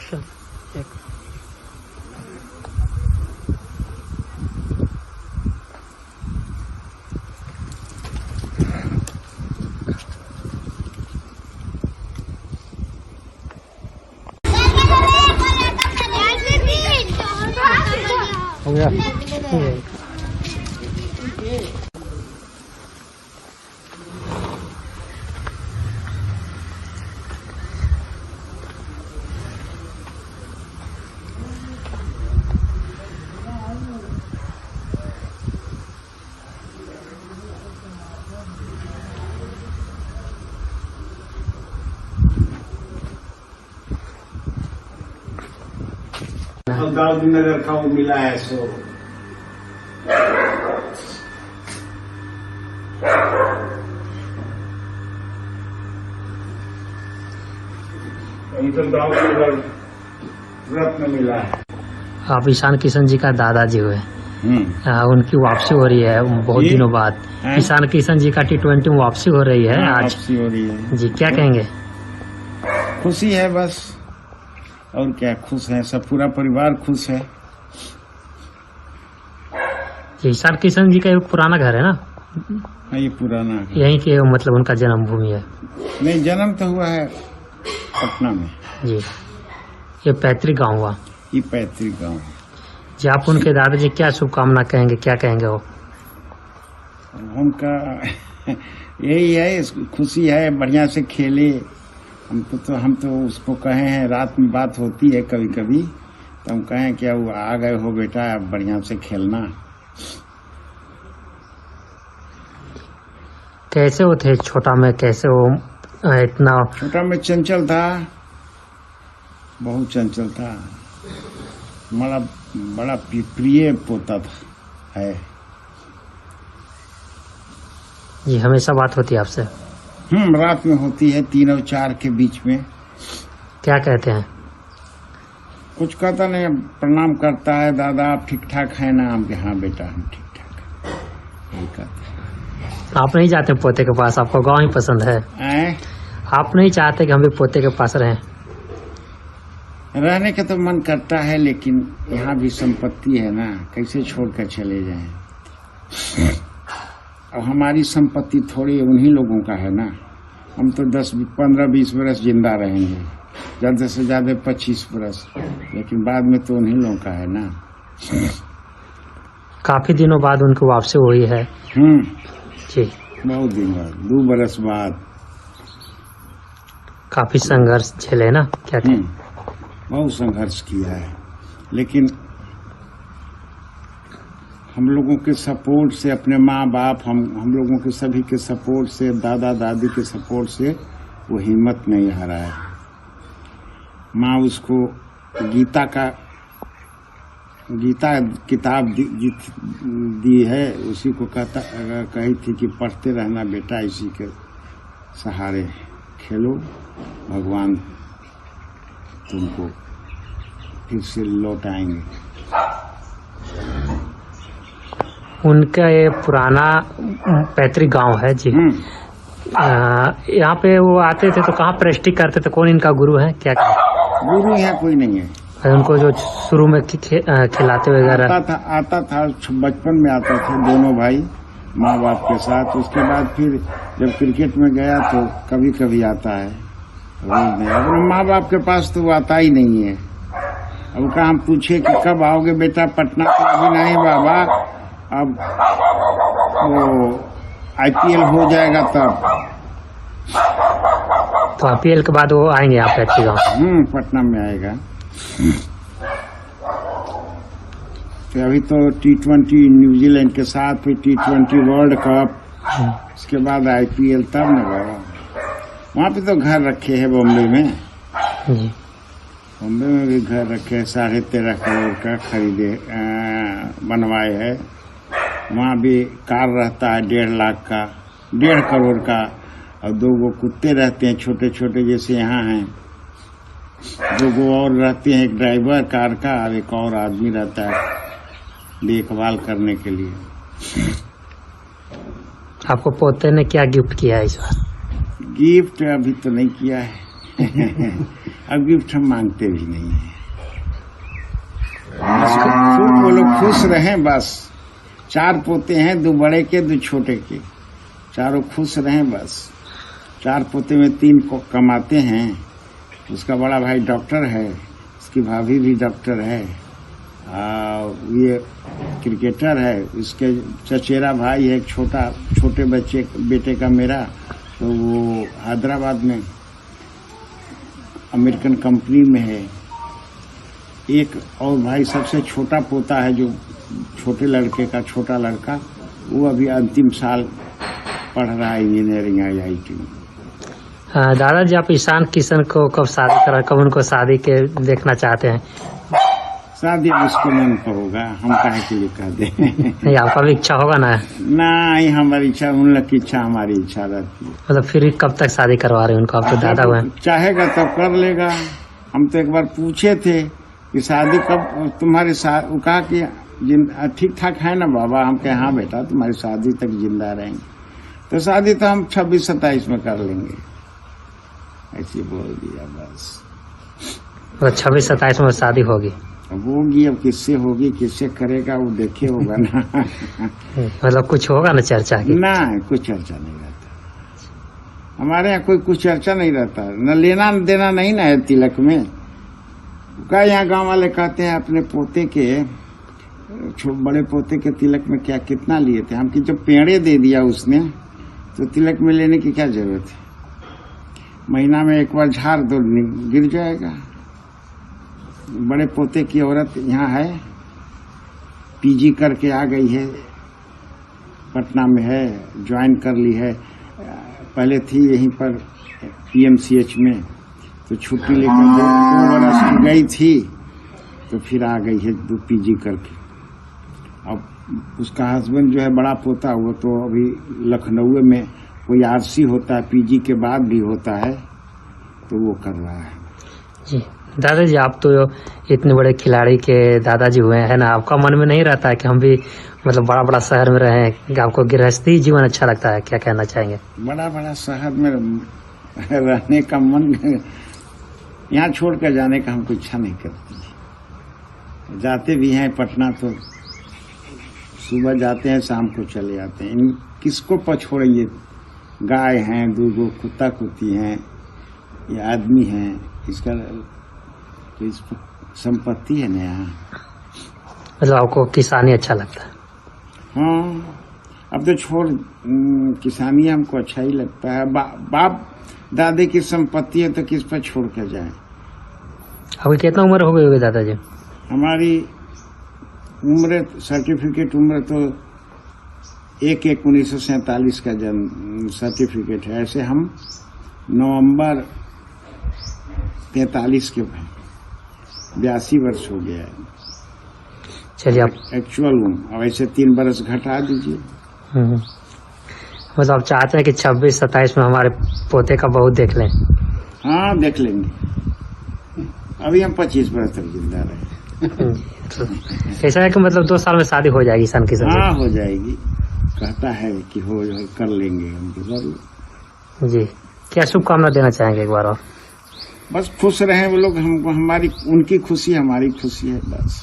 Action एक हो गया। गांधीनगर का वो मिला है सो गाँव के रत्न मिला है। आप ईशान किशन जी का दादाजी हुए। उनकी वापसी हो रही है बहुत दिनों बाद। ईशान किशन जी का T20 में वापसी हो रही है आज। वापसी हो रही है जी, क्या कहेंगे? खुशी है बस, और क्या, खुश है सब, पूरा परिवार खुश है। ईशान किशन जी का एक पुराना घर है ना? ये पुराना है, यहीं के मतलब उनका जन्मभूमि है। नहीं, जन्म तो हुआ है पटना में जी। ये पैतृक गांव हुआ। ये पैतृक गांव है जी। आप उनके दादाजी क्या शुभकामना कहेंगे, क्या कहेंगे वो? उनका यही है, खुशी है, बढ़िया से खेले। हम तो उसको कहे हैं, रात में बात होती है कभी कभी, तो हम कहें क्या वो आ गए हो बेटा, अब बढ़िया से खेलना। कैसे वो थे छोटा में, कैसे वो इतना? छोटा में चंचल था, बहुत चंचल था, बड़ा प्रिय पोता था है। जी, हमेशा बात होती है आपसे? रात में होती है 3 और 4 के बीच में। क्या कहते हैं? कुछ कहता नहीं, प्रणाम करता है, दादा आप ठीक ठाक है ना? हम हाँ बेटा हम ठीक ठाक है, यही कहता है। आप नहीं चाहते पोते के पास? आपको गांव ही पसंद है? आप नहीं चाहते कि हम भी पोते के पास रहें? रहने का तो मन करता है, लेकिन यहाँ भी संपत्ति है ना, कैसे छोड़कर चले जाएं। और हमारी संपत्ति थोड़ी उन्हीं लोगों का है ना। हम तो 10, 15, 20 बरस जिंदा रहेंगे, ज्यादा से ज्यादा 25 बरस, लेकिन बाद में तो उन्हीं लोगों का है ना। काफी दिनों बाद उनकी वापसी हुई है। जी, बहुत दिन बाद, 2 बरस बाद। काफी संघर्ष झेले ना, क्या कहें? बहुत संघर्ष किया है, लेकिन हम लोगों के सपोर्ट से, अपने माँ बाप, हम लोगों के सभी के सपोर्ट से, दादा दादी के सपोर्ट से वो हिम्मत नहीं हारा है। माँ उसको गीता किताब दी है, उसी को कही थी कि पढ़ते रहना बेटा, इसी के सहारे खेलो, भगवान तुमको फिर से लौट आएंगे। उनका ये पुराना पैतृक गांव है जी। यहाँ पे वो आते थे तो कहाँ प्रैक्टिस करते थे? कौन इनका गुरु है, क्या गुरु है? कोई नहीं है। उनको जो शुरू में खिलाते वगैरह? आता था बचपन में, आता था दोनों भाई माँ बाप के साथ। उसके बाद फिर जब क्रिकेट में गया तो कभी कभी आता है, रोज नहीं। अपने माँ बाप के पास तो वो आता ही नहीं है। अब का हम पूछे कि कब आओगे बेटा पटना? तो अभी नहीं बाबा, अब वो IPL हो जाएगा तब। तो IPL के बाद वो आएंगे आप पैतृक गाँव? पटना में आएगा। तो अभी तो T20 न्यूजीलैंड के साथ, फिर T20 वर्ल्ड कप, उसके बाद IPL, तब न बाबा। वहाँ पे तो घर रखे हैं बॉम्बे में। बॉम्बे में भी घर रखे, 13.5 करोड़ का खरीदे, बनवाए है। वहाँ भी कार रहता है 1.5 लाख का, 1.5 करोड़ का, और 2 कुत्ते रहते हैं छोटे छोटे, जैसे यहाँ हैं। 2 और रहते हैं, एक ड्राइवर कार का और एक और आदमी रहता है देखभाल करने के लिए। आपको पोते ने क्या गिफ्ट किया है इस बार? गिफ्ट अभी तो नहीं किया है। अब गिफ्ट हम मांगते भी नहीं है। खूब वो लोग खुश रहें बस। 4 पोते हैं, 2 बड़े के 2 छोटे के, चारों खुश रहें बस। 4 पोते में 3 को कमाते हैं। उसका बड़ा भाई डॉक्टर है, उसकी भाभी भी डॉक्टर है, ये क्रिकेटर है। उसके चचेरा भाई है एक छोटे बेटे का मेरा, तो वो हैदराबाद में अमेरिकन कंपनी में है। एक और भाई सबसे छोटा पोता है, जो छोटे लड़के का छोटा लड़का, वो अभी अंतिम साल पढ़ रहा है इंजीनियरिंग IIT में। दादाजी, आप ईशान किशन को कब शादी करा, कब उनको शादी के देखना चाहते हैं? शादी उसके मन पर होगा, हम काहे के लिए कह दें। नहीं, आपका भी इच्छा होगा ना? नहीं, हमारी इच्छा, उन लोग की इच्छा हमारी इच्छा रहती है। मतलब फिर कब तक शादी करवा रहे हैं उनको? आप तो दादा हुए। चाहेगा तब कर लेगा। हम तो एक बार पूछे थे कि शादी कब तुम्हारे साथ, वो कहा कि ठीक ठाक है ना बाबा। हम कहे हाँ बेटा, तुम्हारी शादी तक जिंदा रहेंगे। तो शादी तो हम 26-27 में कर लेंगे, ऐसे बोल दिया बस। तो 26-27 में शादी होगी? होगी, अब किससे होगी, किससे करेगा, वो देखे होगा ना। मतलब कुछ होगा ना चर्चा की? ना, कुछ चर्चा नहीं रहता हमारे यहाँ, कोई कुछ चर्चा नहीं रहता। न लेना देना नहीं ना है तिलक में। क्या यहाँ गांव वाले कहते हैं अपने पोते के, बड़े पोते के तिलक में क्या कितना लिए थे हम, कि जब पेड़े दे दिया उसने, तो तिलक में लेने की क्या जरूरत है। महीना में एक बार झाड़ दो, गिर जाएगा। बड़े पोते की औरत यहाँ है, PG करके आ गई है, पटना में है, ज्वाइन कर ली है। पहले थी यहीं पर PMCH में, तो छुट्टी लेकर 2 बरस की गई थी, तो फिर आ गई है 2 PG करके। अब उसका हस्बैंड जो है बड़ा पोता, वो तो अभी लखनऊ में कोई RC होता है, PG के बाद भी होता है, तो वो कर रहा है। जी दादाजी, आप तो इतने बड़े खिलाड़ी के दादाजी हुए हैं ना, आपका मन में नहीं रहता है कि हम भी मतलब बड़ा शहर में रहें? आपको गृहस्थी जीवन अच्छा लगता है? क्या कहना चाहेंगे? बड़ा शहर में रहने का मन, यहाँ छोड़ कर जाने का हमको इच्छा नहीं करती। जाते भी हैं पटना, तो सुबह जाते हैं, शाम को चले आते हैं। किसको पछोड़ेंगे? गाय हैं, 2 कुत्ता कुत्ती हैं, ये आदमी हैं, इसका तो इस संपत्ति है ना यहाँ। मतलब आपको किसानी अच्छा लगता है? हाँ, अब तो छोड़, किसानी हमको अच्छा ही लगता है। बाप दादे की संपत्ति है, तो किस पर छोड़ कर जाए। अभी कितना उम्र हो गई होगी दादाजी? हमारी उम्र, सर्टिफिकेट उम्र तो 1/1/1947 का जन्म सर्टिफिकेट है। ऐसे हम नवंबर 43 के हैं, 82 वर्ष हो गया है। चलिए, आप एक्चुअल हूँ। अब ऐसे 3 बरस घटा दीजिए। मतलब आप चाहते हैं कि 26-27 में हमारे पोते का बहू देख लें? हाँ, देख लेंगे। अभी हम 25 बरस तक जिंदा रहे। तो ऐसा है कि मतलब 2 साल में शादी हो जाएगी ईशान किशन? हाँ, हो जाएगी। कहता है कि हो कर लेंगे हम तो जरूर। जी, क्या शुभकामना देना चाहेंगे एक बार और? बस खुश रहे वो लोग, हमको, हमारी उनकी खुशी हमारी खुशी है बस।